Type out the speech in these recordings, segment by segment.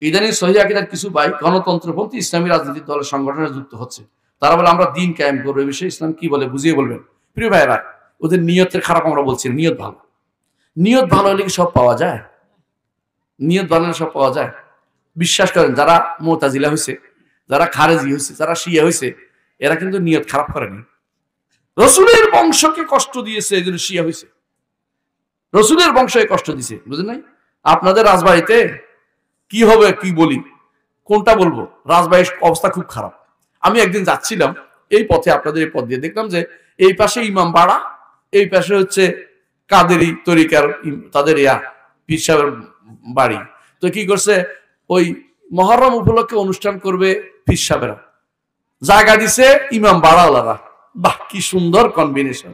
ইদানিং সহিহ আকীদার কিছু ভাই গণতন্ত্রপন্থী ইসলামী রাজনৈতিক দলের সংগঠনে যুক্ত হচ্ছে। তারা বলে আমরা দিন কায়েম করবো, এই বিষয়ে ইসলাম কি বলে বুঝিয়ে বলবেন। প্রিয় ভাইয়েরা, ওদের নিয়তের খারাপ আমরা বলছি, নিয়ত ভালো। নিয়ত ভালো হলে কি সব পাওয়া যায়? নিয়ত ভালো হলে সব পাওয়া যায়? বিশ্বাস করেন, যারা মুতাজিলা হয়েছে, যারা খারেজি হয়েছে, যারা শিয়া হয়েছে, এরা কিন্তু নিয়ত খারাপ করেনি। রসুলের বংশকে কষ্ট দিয়েছে, এই জন্য শিয়া হয়েছে। রসুলের বংশকে কষ্ট দিছে, বুঝলেন নাই? আপনাদের রাজবাড়িতে কি হবে কি বলি, কোনটা বলবো? রাজবাড়ির অবস্থা খুব খারাপ। আমি একদিন যাচ্ছিলাম এই পথে, আপনাদের এই পথ দিয়ে, দেখলাম যে এই পাশে ইমাম বাড়া, এই পাশে হচ্ছে কাদেরি তরিকার তাদের পীর সাহেবের বাড়ি। তো কি করছে, ওই মহরম উপলক্ষে অনুষ্ঠান করবে পীর সাহেবেরা, জায়গা দিছে ইমাম বাড়াওয়ালারা। বাহ, কি সুন্দর কম্বিনেশন,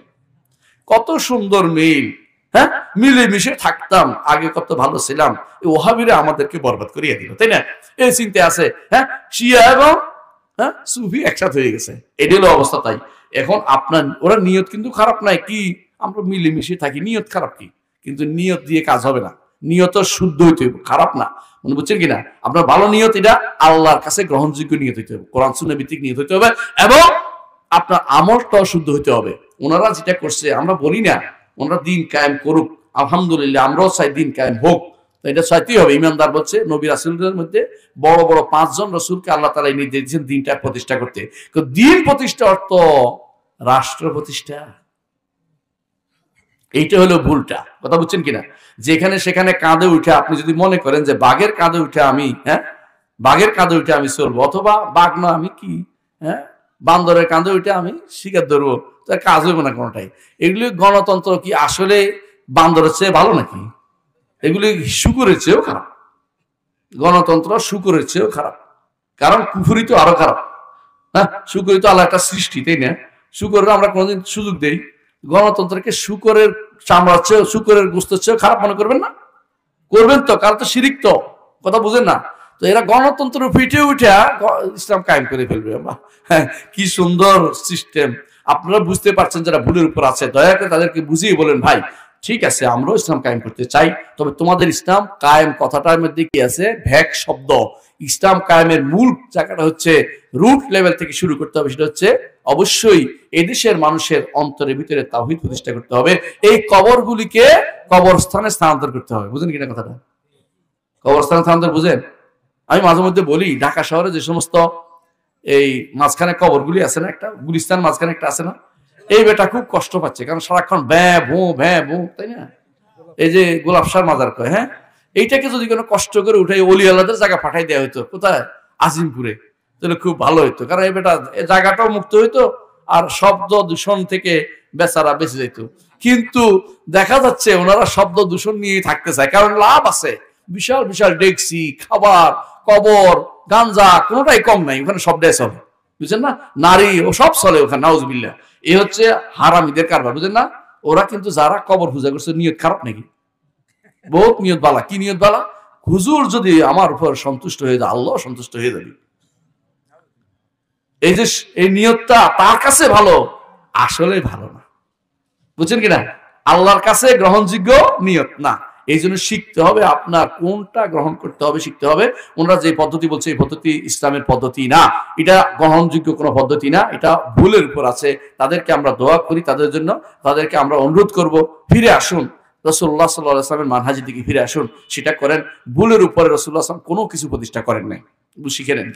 কত সুন্দর মিল। হ্যাঁ, মিলেমিশে থাকতাম, আগে কত ভালো ছিলাম, ওহাবিরা আমাদেরকে বরবাদ করিয়ে দিল, তাই না? এই চিন্তা আছে। হ্যাঁ, শিয়া এবং সুফি একসাথে হয়ে গেছে, এটি হলো অবস্থা। তাই এখন আপনার ওরা নিয়ত কিন্তু খারাপ নাই, কি আমরা মিলেমিশে থাকি, নিয়ত খারাপ কি? কিন্তু নিয়ত দিয়ে কাজ হবে না, নিয়ত শুদ্ধ হইতে হবে, খারাপ না। মনে বুঝছেন কিনা? আপনার ভালো নিয়ত, এটা আল্লাহর কাছে গ্রহণযোগ্য নিয়ত হইতে হবে, কোরআন সুন্নাহ ভিত্তিক নিয়ত হইতে হবে, এবং আপনার আমলটাও শুদ্ধ হইতে হবে। ওনারা যেটা করছে আমরা বলি না, ওনারা দিন কায়েম করুক, আলহামদুলিল্লাহ, আমরাও চাই দিন কায়েম হোক, তো এটা চাইতেই হবে। ইমানদার বলছে নবী রাসূলদের মধ্যে বড় বড় 5 জন রাসূলকে আল্লাহ তাআলা নির্দেশ দিয়েছেন দিনটা প্রতিষ্ঠা করতে। দিন প্রতিষ্ঠা অর্থ রাষ্ট্র প্রতিষ্ঠা, এইটা হলো ভুলটা। কথা বুঝছেন কিনা? যেখানে সেখানে কাঁধে উঠে আপনি যদি মনে করেন যে বাঘের কাঁধে উঠে আমি, বাঘের কাঁধে উঠে আমি চলবো, অথবা বাঘ না আমি কি, বান্দরের কাঁধে উঠে আমি শিকার ধরবো, তার কাজ হইব না কোনোটাই। এগুলি গণতন্ত্র কি আসলে বান্দরের চেয়ে ভালো নাকি? এগুলি শুকুরের চেয়েও খারাপ। গণতন্ত্র শুকুরের চেয়েও খারাপ, কারণ কুফরি তো আরো খারাপ। হ্যাঁ, শুকুরি তো আল্লাহ একটা সৃষ্টি, তাই না? শুকুরের আমরা কোনোদিন সুযোগ দেই? গণতন্ত্রকে শুকরের চামড়ার চেয়েও, শুকরের গোস্তের চেয়েও খারাপ মনে করবেন না? করবেন তো, কারণ তো শিরিক তো, কথা বুঝেন না? তো এরা গণতন্ত্র ফিটে উঠে ইসলাম কায়েম করে ফেলবে। হ্যাঁ, কি সুন্দর সিস্টেম। আপনারা বুঝতে পারছেন যারা ভুলের উপর আছে, দয়া করে তাদেরকে বুঝিয়ে বলেন, ভাই ঠিক আছে, আমরাও ইসলাম কায়েম করতে চাই, তবে তোমাদের ইসলাম কায়েম কথাটার মধ্যে কি আছে? ভ্যাক শব্দ। ইসলাম কায়েমের মূল জায়গাটা হচ্ছে রুট লেভেল থেকে শুরু করতে হবে, সেটা হচ্ছে অবশ্যই এদেশের মানুষের অন্তরের ভিতরে তাওহীদ প্রতিষ্ঠা করতে হবে। এই কবরগুলিকে কবরস্থানে স্থানান্তর করতে হবে। বুঝেন কিনা কথাটা? কবরস্থানে স্থানান্তর বুঝেন? আমি মাঝে মধ্যে বলি, ঢাকা শহরে যে সমস্ত এই মাঝখানে কবরগুলি আছে না, একটা গুলিস্তান মাঝখানে একটা আছে না, এই বেটা খুব কষ্ট পাচ্ছে, কারণ সারাক্ষণ ভ্যাঁ ভো, তাই না? এই যে গোলাপশাহ মাজার কয়, হ্যাঁ, এইটাকে যদি কোনো কষ্ট করে উঠে ওলি আল্লাহদের জায়গা পাঠাই দেওয়া হইতো, কোথায়? আজিমপুরে, তাহলে খুব ভালো হইতো, কারণ এই বেটা জায়গাটাও মুক্ত হইতো, আর শব্দ দূষণ থেকে বেচারা বেঁচে যেত। কিন্তু দেখা যাচ্ছে ওনারা শব্দ দূষণ নিয়ে থাকতে চায়, কারণ লাভ আছে। বিশাল বিশাল ডেকসি, খাবার, কবর, গাঞ্জা, কোনোটাই কম নাই ওখানে, সবটাই চলে, বুঝছেন না? নারী ও সব চলে ওখানে, নাউজুবিল্লাহ। এই হচ্ছে হারামিদের কারবার, বুঝেন না? ওরা কিন্তু যারা কবর পূজা করছে, নিয়ত খারাপ নাকি? বহুত নিয়ত বালা। কি নিয়ত বালা? হুজুর যদি আমার উপর সন্তুষ্ট হয়ে যায়, আল্লাহ সন্তুষ্ট হয়ে যাবে। এই যে এই নিয়তটা তার কাছে ভালো, আসলে ভালো না, বুঝছেন কিনা? আল্লাহর কাছে গ্রহণযোগ্য নিয়ত না। এই জন্য শিখতে হবে আপনার কোনটা গ্রহণ করতে হবে, শিখতে হবে। ওনারা যে পদ্ধতি বলছে, এই পদ্ধতি ইসলামের পদ্ধতি না, এটা গ্রহণযোগ্য কোনো পদ্ধতি না, এটা ভুলের উপর আছে। তাদেরকে আমরা দোয়া করি, তাদের জন্য তাদেরকে আমরা অনুরোধ করব, ফিরে আসুন, রাসূলুল্লাহ সাল্লাল্লাহু আলাইহি ওয়াসাল্লামের মানহাজের দিকে ফিরে আসুন। সেটা করেন। ভুলের উপরে রাসূলুল্লাহ সাল্লাল্লাহু আলাইহি ওয়াসাল্লাম কোনো কিছু প্রতিষ্ঠা করেন নাই, শিখে নেন।